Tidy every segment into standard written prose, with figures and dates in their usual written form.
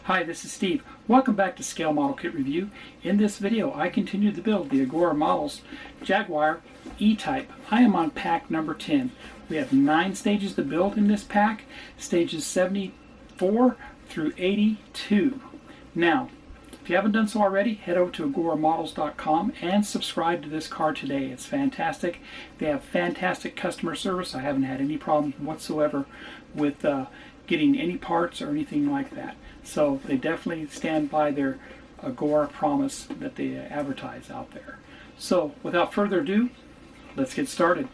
Hi, this is Steve. Welcome back to Scale Model Kit Review. In this video, I continue to build the Agora models Jaguar E-Type. I am on pack number 10. We have 9 stages to build in this pack, stages 74 through 82. Now, if you haven't done so already, head over to agoramodels.com and subscribe to this car today. It's fantastic. They have fantastic customer service. I haven't had any problem whatsoever with getting any parts or anything like that. So they definitely stand by their Agora promise that they advertise out there. So without further ado, let's get started.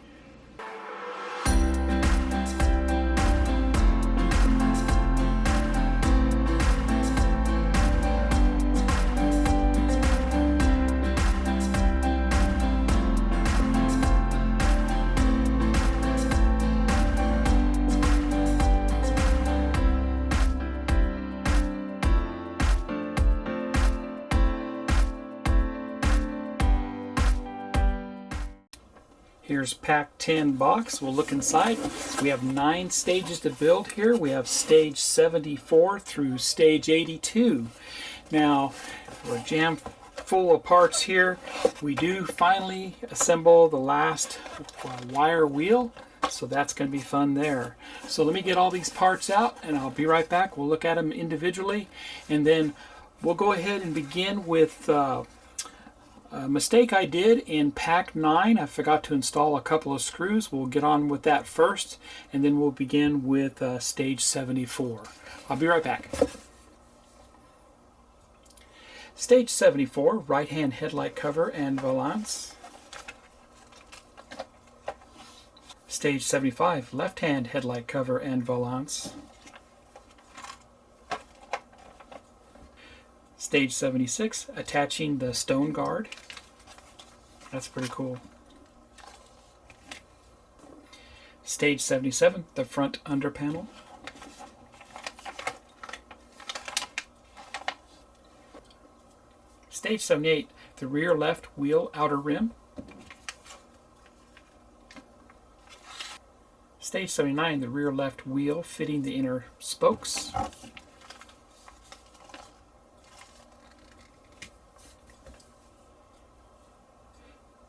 Here's pack 10 box. We'll look inside. We have 9 stages to build here. We have stage 74 through stage 82. Now, we're jammed full of parts here. We do finally assemble the last wire wheel, so that's going to be fun there. So let me get all these parts out and I'll be right back. We'll look at them individually and then we'll go ahead and begin with a mistake I did in pack 9. I forgot to install a couple of screws. We'll get on with that first and then we'll begin with stage 74. I'll be right back. Stage 74, right hand headlight cover and valance. Stage 75, left hand headlight cover and valance. Stage 76, attaching the stone guard. That's pretty cool. Stage 77, the front underpanel. Stage 78, the rear left wheel outer rim. Stage 79, the rear left wheel fitting the inner spokes.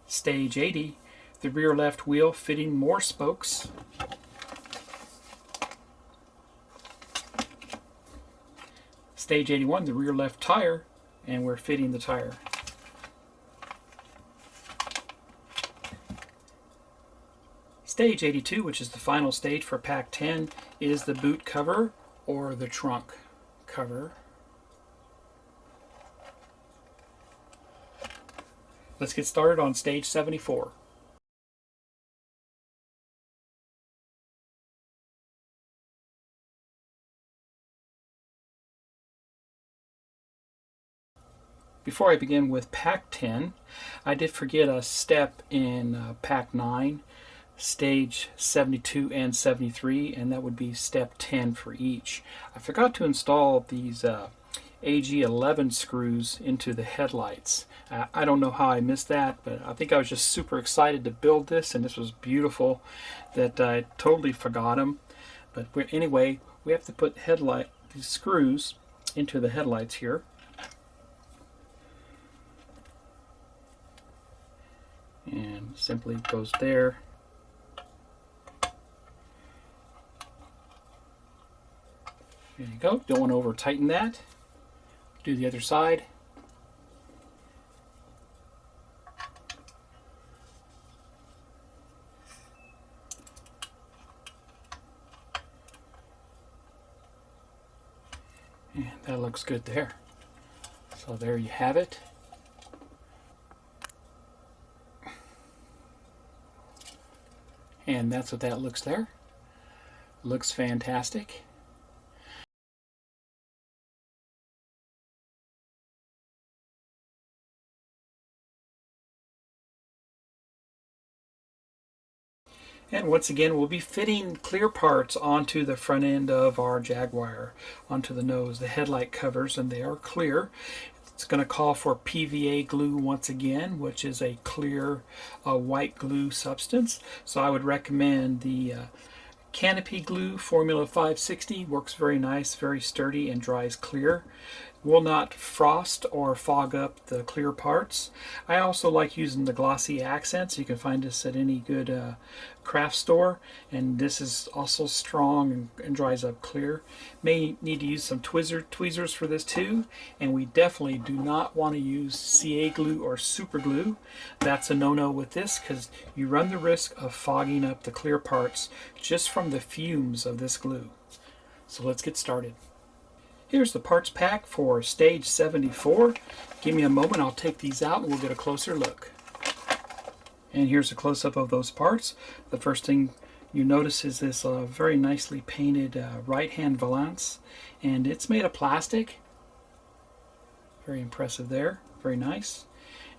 Stage 80, the rear left wheel fitting more spokes. Stage 81, the rear left tire, and we're fitting the tire. Stage 82, which is the final stage for pack 10, is the boot cover or the trunk cover. Let's get started on stage 74. Before I begin with pack 10, I did forget a step in pack 9, stage 72 and 73, and that would be step 10 for each. I forgot to install these AG11 screws into the headlights. I don't know how I missed that, but I think I was just super excited to build this, and this was beautiful that I totally forgot them. But anyway, we have to put these screws into the headlights here. And simply goes there. There you go. Don't want to over tighten that. Do the other side. And that looks good there. So there you have it. And that's what that looks there. Looks fantastic. And once again, we'll be fitting clear parts onto the front end of our Jaguar, onto the nose, the headlight covers, and they are clear. It's going to call for PVA glue once again, which is a clear white glue substance. So I would recommend the Canopy glue, Formula 560, works very nice, very sturdy, and dries clear. Will not frost or fog up the clear parts. I also like using the glossy accents. You can find this at any good craft store, and this is also strong and dries up clear. May need to use some tweezers for this too, and we definitely do not want to use CA glue or super glue. That's a no-no with this because you run the risk of fogging up the clear parts just from the fumes of this glue. So let's get started. Here's the parts pack for stage 74. Give me a moment, I'll take these out and we'll get a closer look. And here's a close-up of those parts. The first thing you notice is this very nicely painted right-hand valance, and it's made of plastic. Very impressive there, very nice.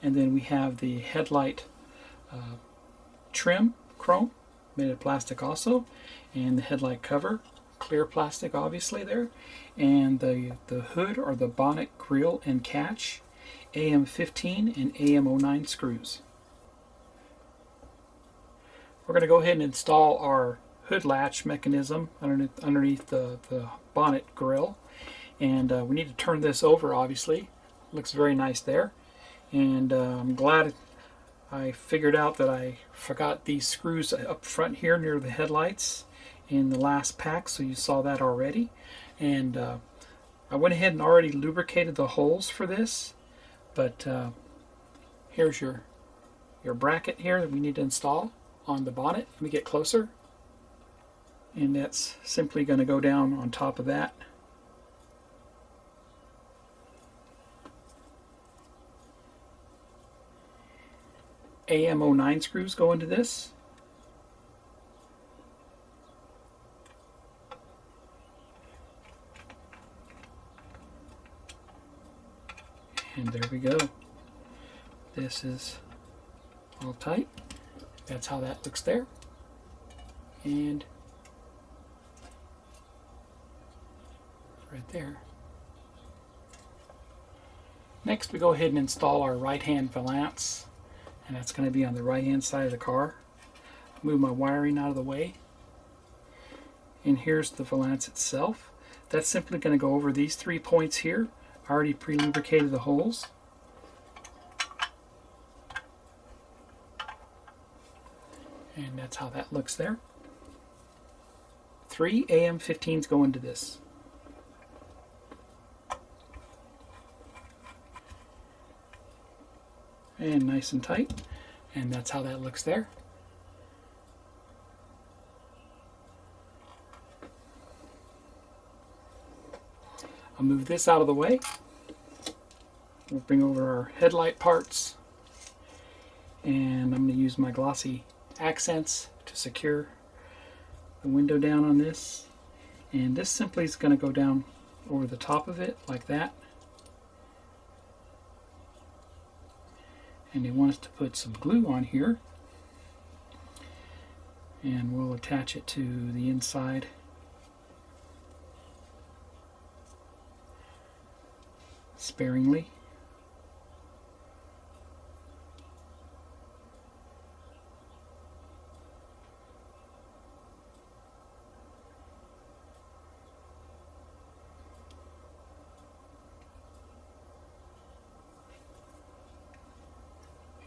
And then we have the headlight trim chrome, made of plastic also, and the headlight cover, clear plastic obviously there, and the hood or the bonnet grill and catch, AM15 and AM09 screws. We're going to go ahead and install our hood latch mechanism underneath the bonnet grill, and we need to turn this over obviously. Looks very nice there, and I'm glad I figured out that I forgot these screws up front here near the headlights in the last pack, so you saw that already. And I went ahead and already lubricated the holes for this, but here's your bracket here that we need to install on the bonnet. Let me get closer, and that's simply going to go down on top of that. AM09 screws go into this. And there we go. This is all tight. That's how that looks there. And right there. Next we go ahead and install our right-hand valance, and that's going to be on the right-hand side of the car. Move my wiring out of the way. And here's the valance itself. That's simply going to go over these 3 points here. I already pre-lubricated the holes. And that's how that looks there. 3 AM15s go into this. And nice and tight. And that's how that looks there. I'll move this out of the way. We'll bring over our headlight parts, and I'm going to use my glossy accents to secure the window down on this, and this simply is going to go down over the top of it like that. And they want us to put some glue on here, and we'll attach it to the inside. Sparingly.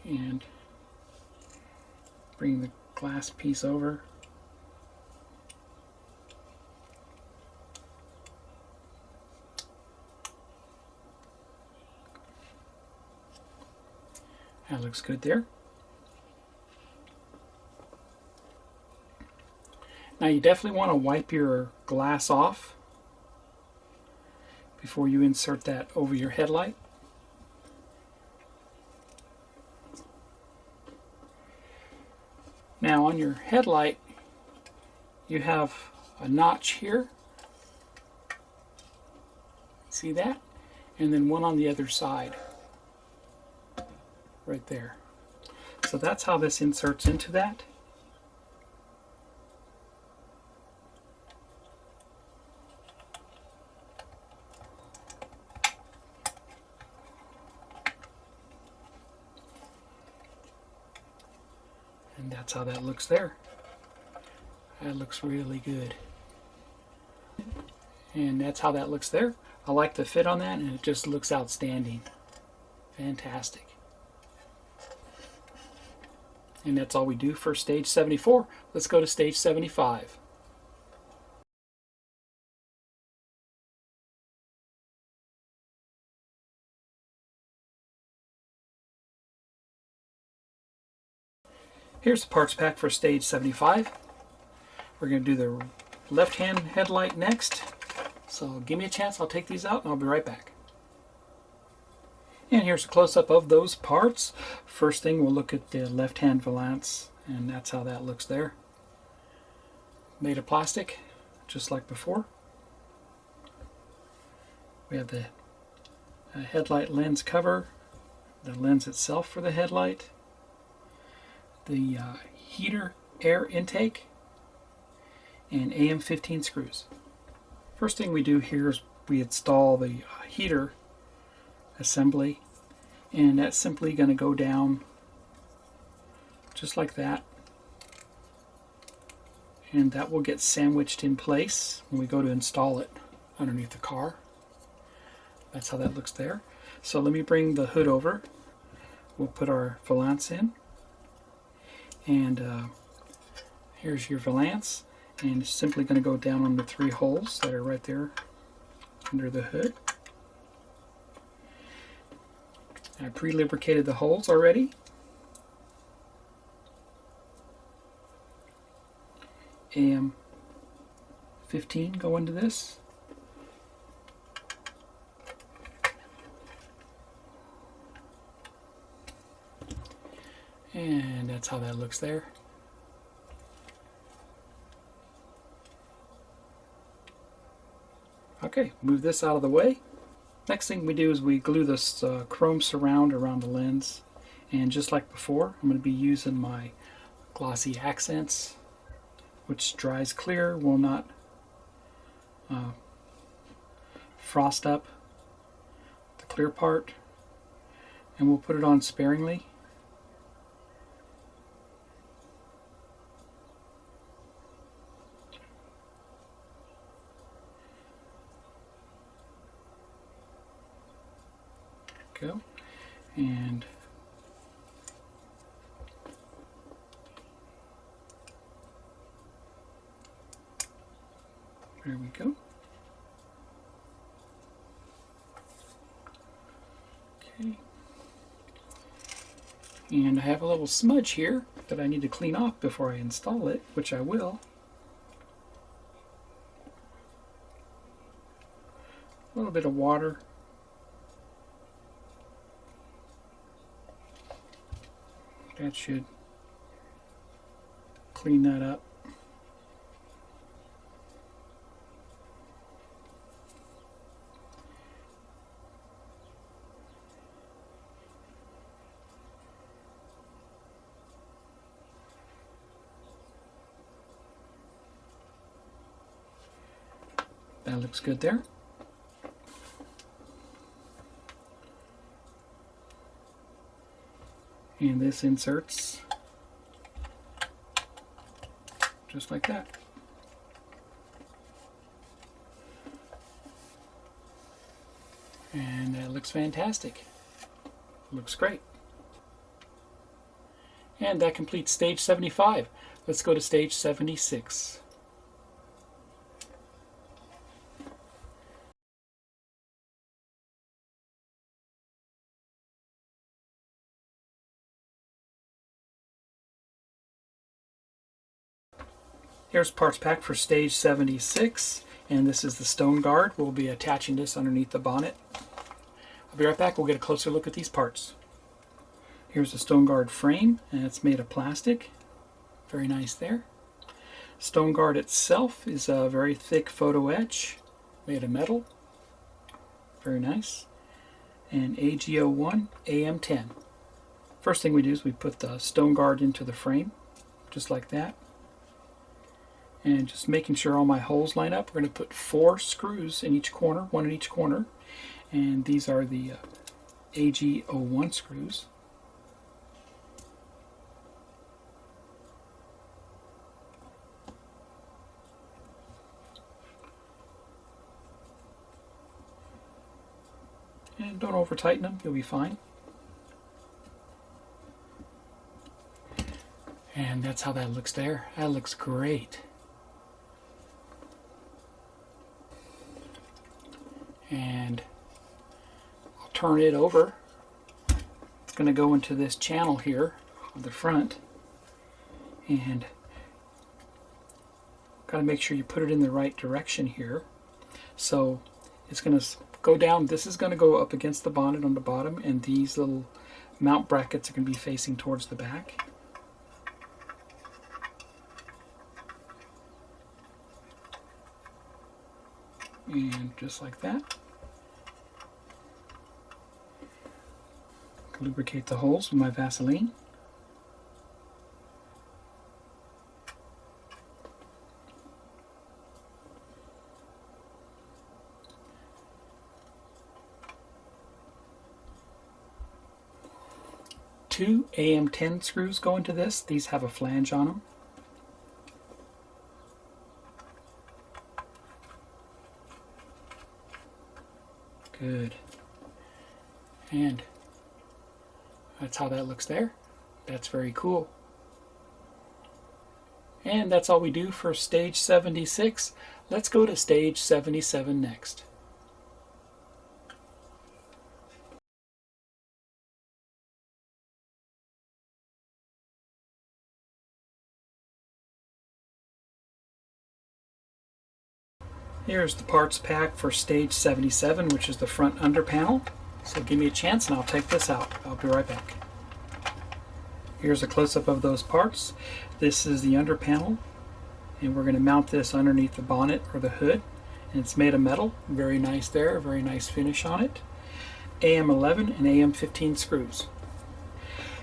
And bring the glass piece over. That looks good there. Now you definitely want to wipe your glass off before you insert that over your headlight. Now on your headlight you have a notch here. See that? And then one on the other side. Right there. So that's how this inserts into that. And that's how that looks there. That looks really good. And that's how that looks there. I like the fit on that, and it just looks outstanding. Fantastic. And that's all we do for stage 74. Let's go to stage 75. Here's the parts pack for stage 75. We're going to do the left-hand headlight next. So give me a chance, I'll take these out and I'll be right back. And here's a close-up of those parts. First thing, we'll look at the left-hand valance, and that's how that looks there. Made of plastic, just like before. We have the headlight lens cover, the lens itself for the headlight, the heater air intake, and AM15 screws. First thing we do here is we install the heater assembly, and that's simply going to go down just like that, and that will get sandwiched in place when we go to install it underneath the car. That's how that looks there. So let me bring the hood over. We'll put our valance in, and here's your valance, and it's simply going to go down on the 3 holes that are right there under the hood. I pre-lubricated the holes already. AM15 go into this. And that's how that looks there. Okay, move this out of the way. Next thing we do is we glue this chrome surround around the lens, and just like before, I'm going to be using my glossy accents, which dries clear, will not frost up the clear part, and we'll put it on sparingly. Go, and there we go. Okay, and I have a little smudge here that I need to clean off before I install it, which I will. A little bit of water. That should clean that up. That looks good there. And this inserts just like that. And that looks fantastic. Looks great. And that completes stage 75. Let's go to stage 76. Here's parts pack for stage 76, and this is the stone guard. We'll be attaching this underneath the bonnet. I'll be right back. We'll get a closer look at these parts. Here's the stone guard frame, and it's made of plastic. Very nice there. Stone guard itself is a very thick photo etch made of metal. Very nice. And AGO1 AM10. First thing we do is we put the stone guard into the frame, just like that. And just making sure all my holes line up. We're going to put 4 screws in each corner, 1 in each corner. And these are the AG01 screws. And don't over tighten them, you'll be fine. And that's how that looks there. That looks great. And I'll turn it over. It's going to go into this channel here on the front. And got to make sure you put it in the right direction here. So it's going to go down. This is going to go up against the bonnet on the bottom, and these little mount brackets are going to be facing towards the back. And just like that. Lubricate the holes with my Vaseline. Two AM10 screws go into this. These have a flange on them. Good. And that's how that looks there. That's very cool. And that's all we do for stage 76. Let's go to stage 77 next. Here's the parts pack for stage 77, which is the front under panel. So give me a chance and I'll take this out. I'll be right back. Here's a close-up of those parts. This is the under panel, and we're going to mount this underneath the bonnet or the hood. And it's made of metal. Very nice there, very nice finish on it. AM11 and AM15 screws.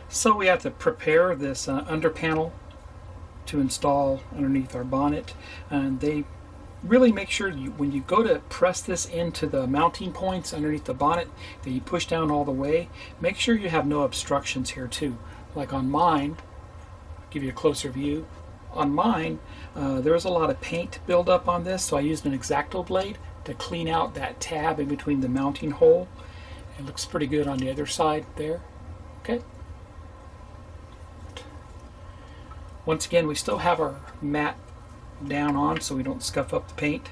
So we have to prepare this under panel to install underneath our bonnet, and they really make sure when you go to press this into the mounting points underneath the bonnet that you push down all the way. Make sure you have no obstructions here too. Like on mine, I'll give you a closer view. On mine, there was a lot of paint buildup on this, so I used an X-Acto blade to clean out that tab in between the mounting hole. It looks pretty good on the other side there. Okay. Once again, we still have our matte down on so we don't scuff up the paint.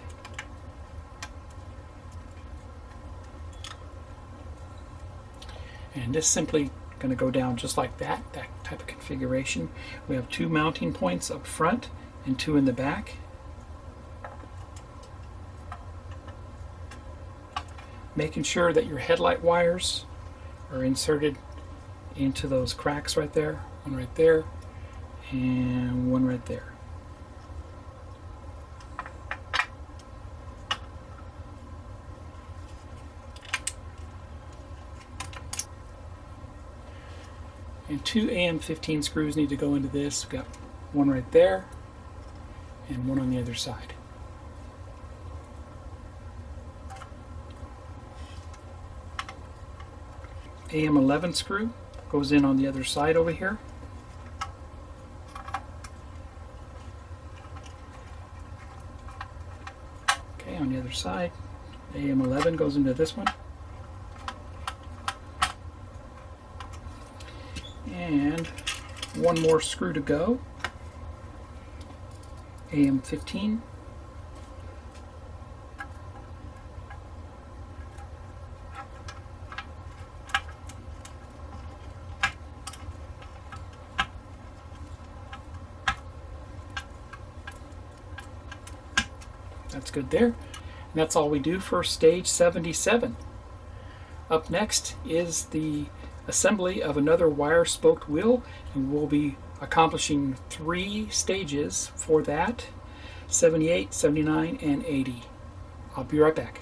And this simply going to go down just like that type of configuration. We have two mounting points up front and two in the back. Making sure that your headlight wires are inserted into those cracks right there. One right there and one right there. And two AM15 screws need to go into this. We've got one right there and one on the other side. AM11 screw goes in on the other side over here. Okay, on the other side, AM11 goes into this one. And one more screw to go. AM15. That's good there. And that's all we do for stage 77. Up next is the assembly of another wire spoked wheel, and we'll be accomplishing 3 stages for that: 78, 79, and 80. I'll be right back.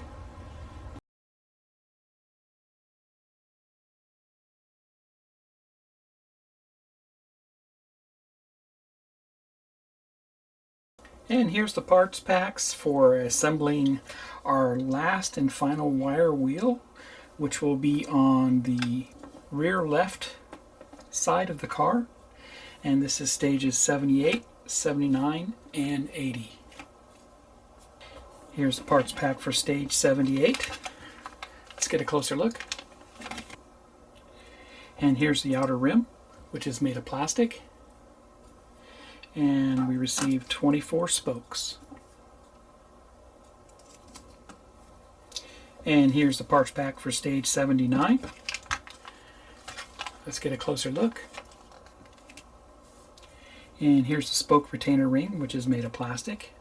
And here's the parts packs for assembling our last and final wire wheel, which will be on the rear left side of the car. And this is stages 78, 79, and 80. Here's the parts pack for stage 78. Let's get a closer look. And here's the outer rim, which is made of plastic. And we received 24 spokes. And here's the parts pack for stage 79. Let's get a closer look. And here's the spoke retainer ring, which is made of plastic.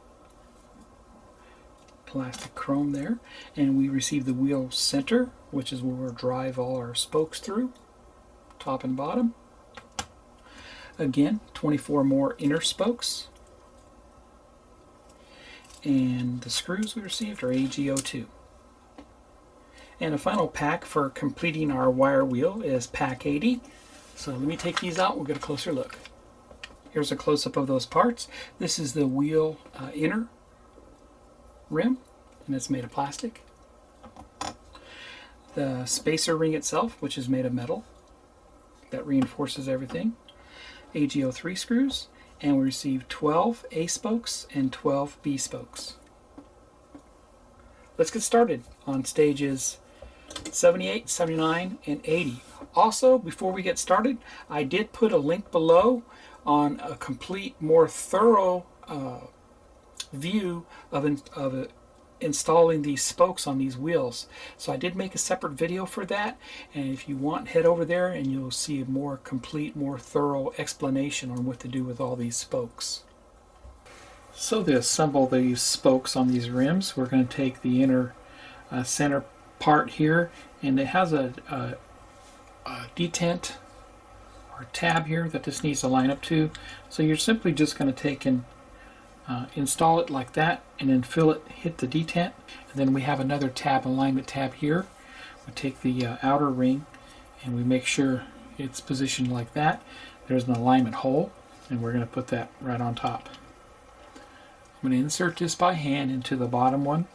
Plastic chrome there. And we received the wheel center, which is where we'll drive all our spokes through, top and bottom. Again, 24 more inner spokes. And the screws we received are AGO2. And a final pack for completing our wire wheel is pack 80. So let me take these out, we'll get a closer look. Here's a close-up of those parts. This is the wheel inner rim, and it's made of plastic. The spacer ring itself, which is made of metal, that reinforces everything. AGO3 screws, and we received 12 A spokes and 12 B spokes. Let's get started on stages 78, 79, and 80. Also, before we get started, I did put a link below on a complete, more thorough view of installing these spokes on these wheels. So I did make a separate video for that, and if you want, head over there and you'll see a more complete, more thorough explanation on what to do with all these spokes. So to assemble these spokes on these rims, we're going to take the inner center part here, and it has a detent or tab here that this needs to line up to. So you're simply just going to take and install it like that, and then fill it, hit the detent, and then we have another tab, alignment tab here. We take the outer ring and we make sure it's positioned like that. There's an alignment hole, and we're going to put that right on top. I'm going to insert this by hand into the bottom one.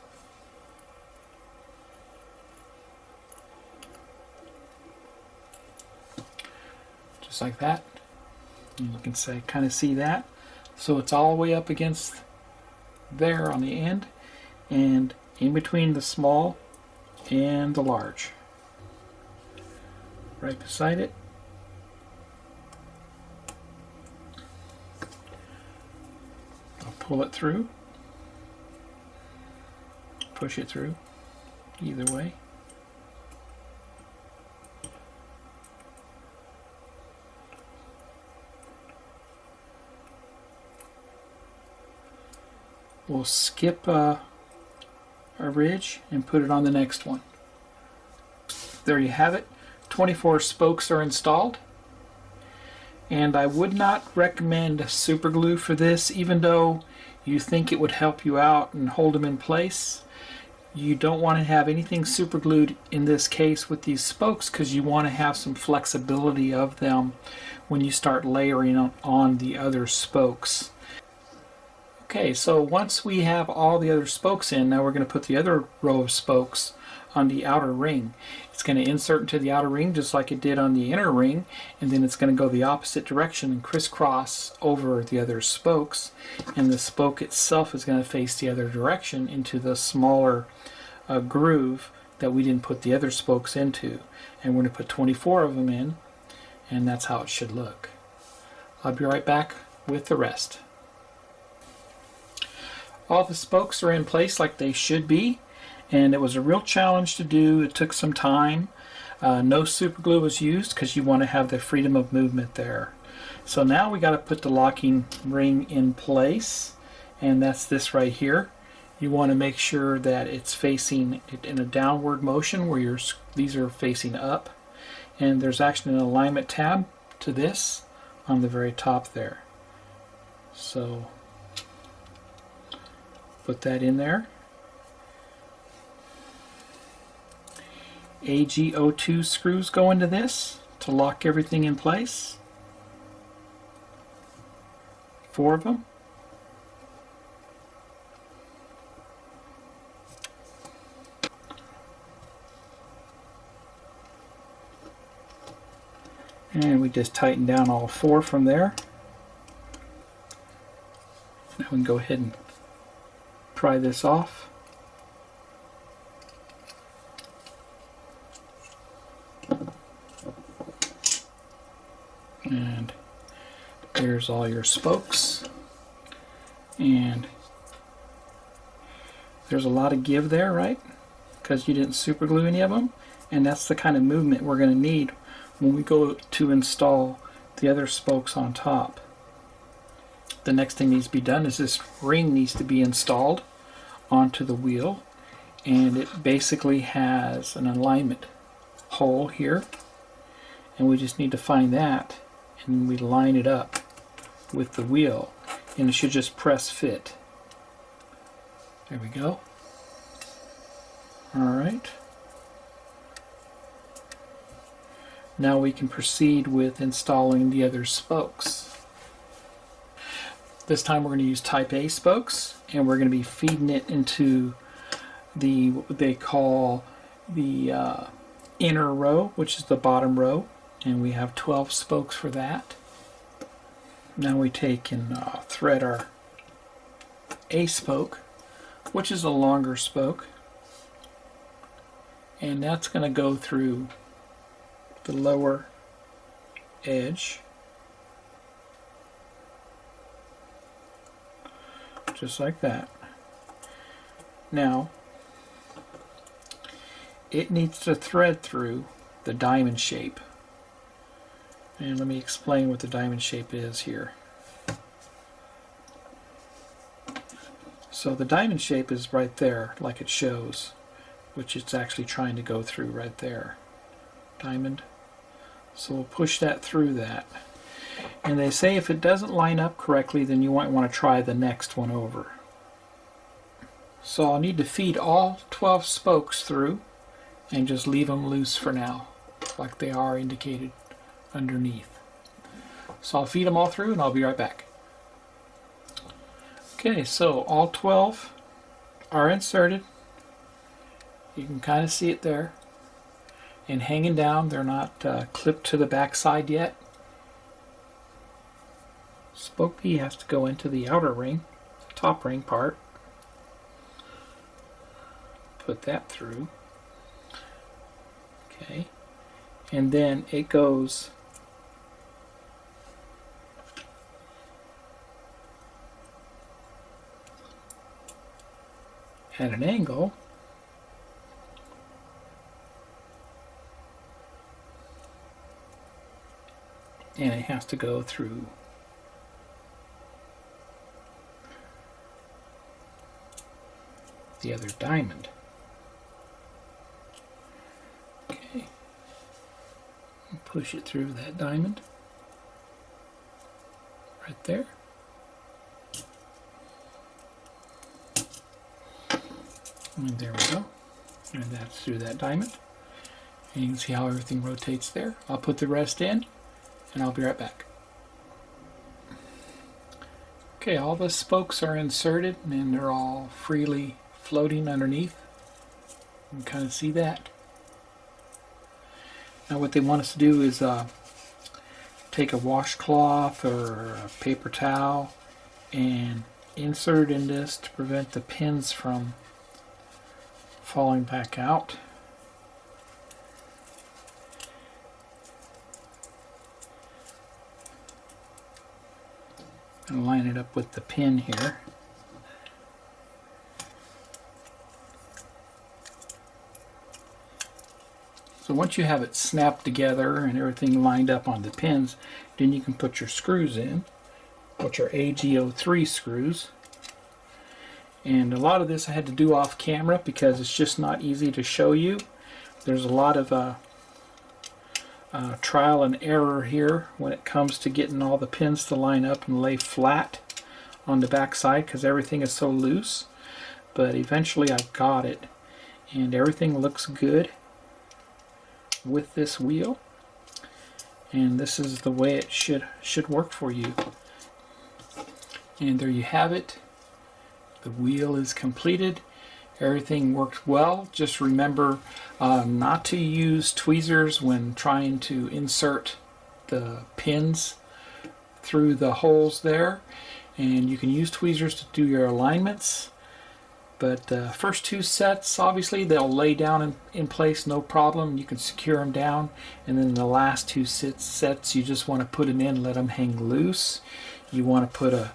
Just like that. And you can kind of see that. So it's all the way up against there on the end, and in between the small and the large. Right beside it. I'll pull it through, push it through, either way. We'll skip a ridge and put it on the next one. There you have it. 24 spokes are installed. And I would not recommend super glue for this, even though you think it would help you out and hold them in place. You don't want to have anything super glued in this case with these spokes, because you want to have some flexibility of them when you start layering on the other spokes. Okay, so once we have all the other spokes in, now we're going to put the other row of spokes on the outer ring. It's going to insert into the outer ring just like it did on the inner ring, and then it's going to go the opposite direction and crisscross over the other spokes, and the spoke itself is going to face the other direction into the smaller groove that we didn't put the other spokes into. And we're going to put 24 of them in, and that's how it should look. I'll be right back with the rest. All the spokes are in place like they should be, and it was a real challenge to do. It took some time. No super glue was used because you want to have the freedom of movement there. So now we got to put the locking ring in place, and that's this right here. You want to make sure that it's facing in a downward motion where these are facing up, and there's actually an alignment tab to this on the very top there. So put that in there. AGO2 screws go into this to lock everything in place. 4 of them. And we just tighten down all 4 from there. Now we can go ahead and pry this off. And there's all your spokes. And there's a lot of give there, right? Because you didn't super glue any of them. And that's the kind of movement we're going to need when we go to install the other spokes on top. The next thing needs to be done is this ring needs to be installed onto the wheel, and it basically has an alignment hole here, and we just need to find that, and we line it up with the wheel, and it should just press fit. There we go. Alright. Now we can proceed with installing the other spokes. This time we're going to use type A spokes, and we're going to be feeding it into the what they call the inner row, which is the bottom row, and we have 12 spokes for that. Now we take and thread our A spoke, which is a longer spoke, and that's going to go through the lower edge, just like that. Now it needs to thread through the diamond shape, and let me explain what the diamond shape is here. So the diamond shape is right there, like it shows, which it's actually trying to go through right there. Diamond. So we'll push that through that. And they say if it doesn't line up correctly, then you might want to try the next one over. So I'll need to feed all 12 spokes through and just leave them loose for now, like they are indicated underneath. So I'll feed them all through and I'll be right back. Okay, so all 12 are inserted. You can kind of see it there. And hanging down, they're not clipped to the back side yet. Spoke B has to go into the outer ring, top ring part. Put that through. Okay. And then it goes at an angle. And it has to go through the other diamond. Okay. Push it through that diamond. Right there. And there we go. And that's through that diamond. And you can see how everything rotates there. I'll put the rest in, and I'll be right back. Okay, all the spokes are inserted and they're all freely floating underneath. You can kind of see that. Now what they want us to do is take a washcloth or a paper towel and insert in this to prevent the pins from falling back out. And line it up with the pin here. So once you have it snapped together and everything lined up on the pins, then you can put your screws in, which are AGO3 screws. And a lot of this I had to do off camera because it's just not easy to show you. There's a lot of trial and error here when it comes to getting all the pins to line up and lay flat on the back side because everything is so loose. But eventually I got it, and everything looks good with this wheel, and this is the way it should work for you. And there you have it. The wheel is completed. Everything worked well. Just remember not to use tweezers when trying to insert the pins through the holes there. And you can use tweezers to do your alignments. But first two sets, obviously, they'll lay down in place, no problem. You can secure them down. And then the last two sets, you just want to put them in, let them hang loose. You want to put a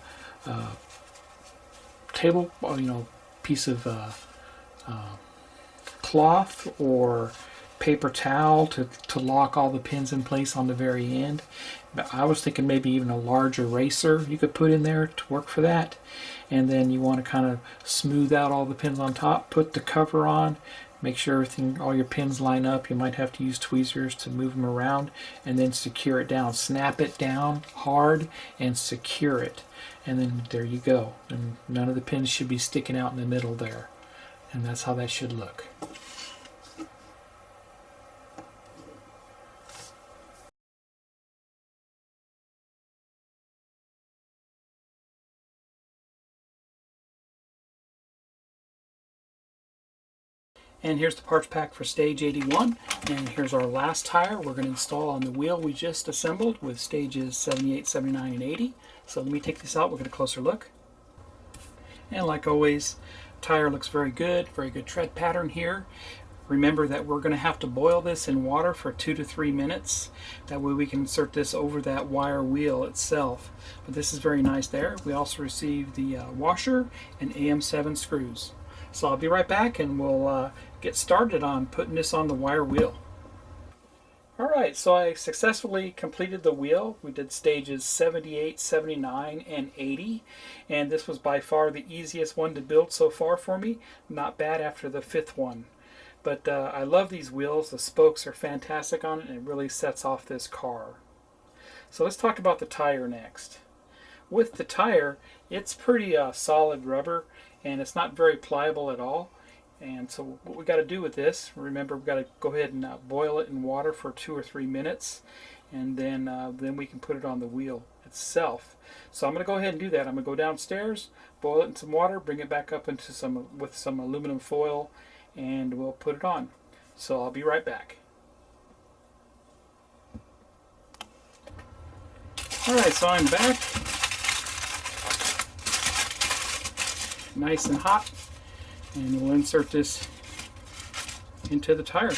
table, piece of cloth or paper towel to lock all the pins in place on the very end. But I was thinking maybe even a large eraser you could put in there to work for that. And then you want to kind of smooth out all the pins on top, put the cover on, make sure all your pins line up. You might have to use tweezers to move them around, and then secure it down. Snap it down hard and secure it. And then there you go. And none of the pins should be sticking out in the middle there. And that's how that should look. And here's the parts pack for stage 81. And here's our last tire we're going to install on the wheel we just assembled with stages 78, 79, and 80. So let me take this out, we'll get a closer look. And like always, tire looks very good tread pattern here. Remember that we're going to have to boil this in water for 2 to 3 minutes. That way we can insert this over that wire wheel itself. But this is very nice there. We also received the washer and AM7 screws. So I'll be right back and we'll get started on putting this on the wire wheel. Alright, so I successfully completed the wheel. We did stages 78, 79, and 80. And this was by far the easiest one to build so far for me. Not bad after the 5th one. But I love these wheels. The spokes are fantastic on it and it really sets off this car. So let's talk about the tire next. With the tire, it's pretty solid rubber and it's not very pliable at all. And so what we got to do with this, remember we've got to go ahead and boil it in water for 2 or 3 minutes, and then we can put it on the wheel itself. So I'm going to go ahead and do that. I'm going to go downstairs, boil it in some water, bring it back up into with some aluminum foil, and we'll put it on. So I'll be right back. Alright, so I'm back. Nice and hot, and we'll insert this into the tire.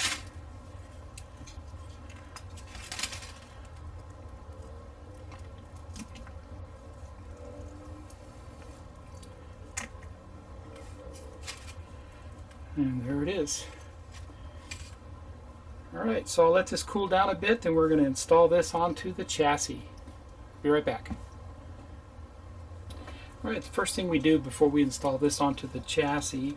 And there it is. Alright, so I'll let this cool down a bit, then we're going to install this onto the chassis. Be right back. Alright, the first thing we do before we install this onto the chassis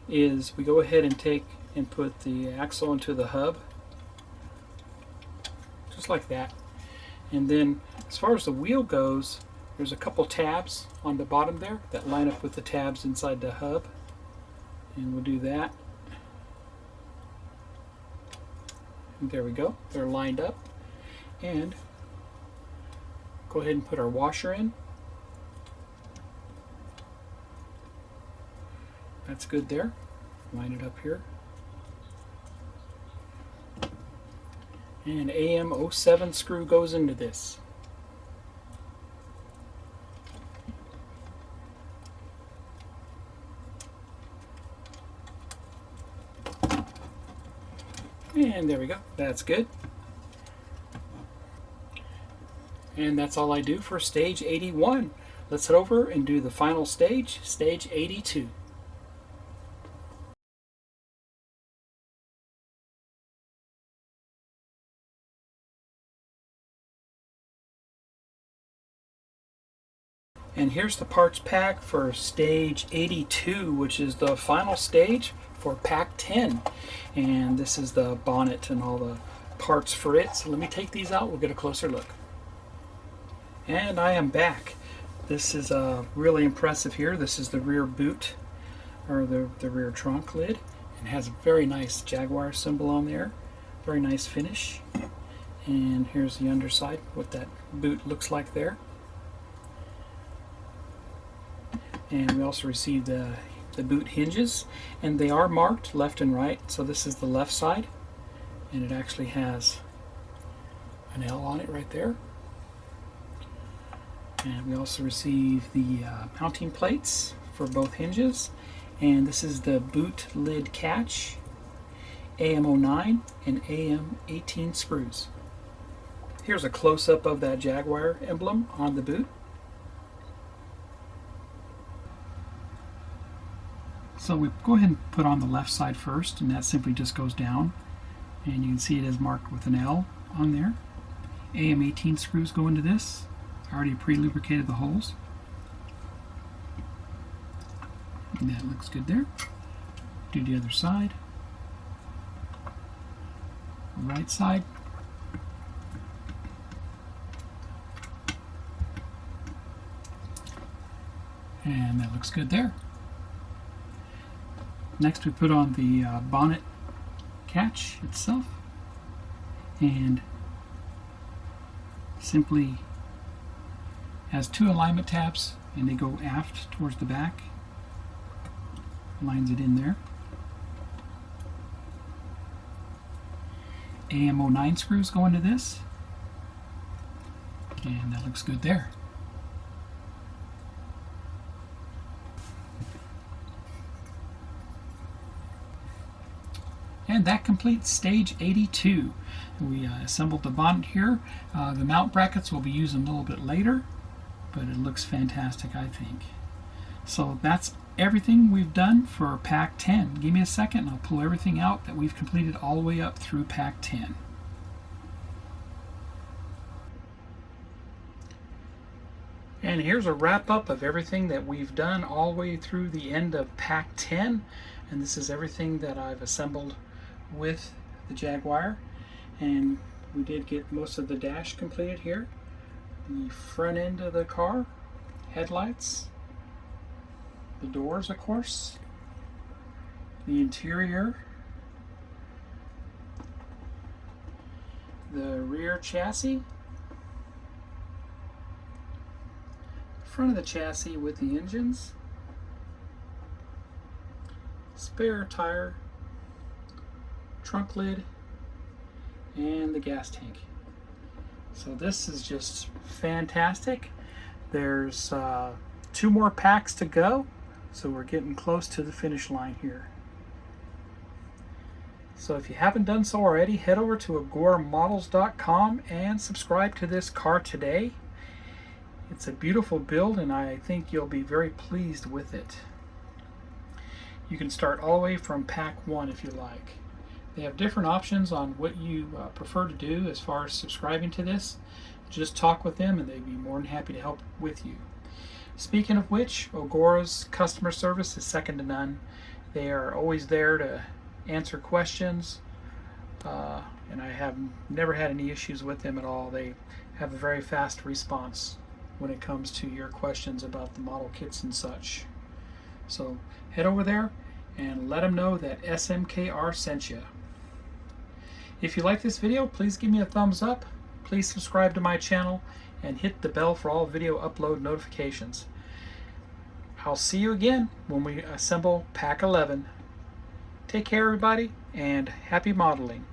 is we go ahead and take and put the axle into the hub, just like that. And then as far as the wheel goes, there's a couple tabs on the bottom there that line up with the tabs inside the hub. And we'll do that. And there we go, they're lined up. And go ahead and put our washer in. That's good there. Line it up here. And AM07 screw goes into this. And there we go. That's good. And that's all I do for stage 81. Let's head over and do the final stage, stage 82. And here's the parts pack for stage 82, which is the final stage for pack 10. And this is the bonnet and all the parts for it. So let me take these out, we'll get a closer look. And I am back. This is really impressive here. This is the rear boot, or the rear trunk lid. It has a very nice Jaguar symbol on there. Very nice finish. And here's the underside, what that boot looks like there. And we also received the boot hinges, and they are marked left and right. So this is the left side, and it actually has an L on it right there. And we also received the mounting plates for both hinges, And this is the boot lid catch, AM09 and AM18 screws. Here's a close-up of that Jaguar emblem on the boot. So we go ahead and put on the left side first, and that simply just goes down. And you can see it is marked with an L on there. AM18 screws go into this. I already pre-lubricated the holes. And that looks good there. Do the other side. Right side. And that looks good there. Next we put on the bonnet catch itself, and simply has two alignment tabs, and they go aft towards the back. Lines it in there. AM09 screws go into this, and that looks good there. And that completes stage 82. We assembled the bonnet here. The mount brackets we'll be using a little bit later, but it looks fantastic, I think. So that's everything we've done for pack 10. Give me a second and I'll pull everything out that we've completed all the way up through pack 10. And here's a wrap up of everything that we've done all the way through the end of pack 10. And this is everything that I've assembled with the Jaguar. And we did get most of the dash completed here. The front end of the car, headlights, the doors, of course, the interior, the rear chassis, front of the chassis with the engines, spare tire, trunk lid, and the gas tank. So this is just fantastic. There's 2 more packs to go, so we're getting close to the finish line here. So if you haven't done so already, head over to agoramodels.com and subscribe to this car today. It's a beautiful build and I think you'll be very pleased with it. You can start all the way from pack 1 if you like. They have different options on what you prefer to do as far as subscribing to this. Just talk with them and they'd be more than happy to help with you. Speaking of which, Agora's customer service is second to none. They are always there to answer questions, and I have never had any issues with them at all. They have a very fast response when it comes to your questions about the model kits and such. So head over there and let them know that SMKR sent you. If you like this video, please give me a thumbs up. Please subscribe to my channel and hit the bell for all video upload notifications. I'll see you again when we assemble pack 11. Take care everybody and happy modeling.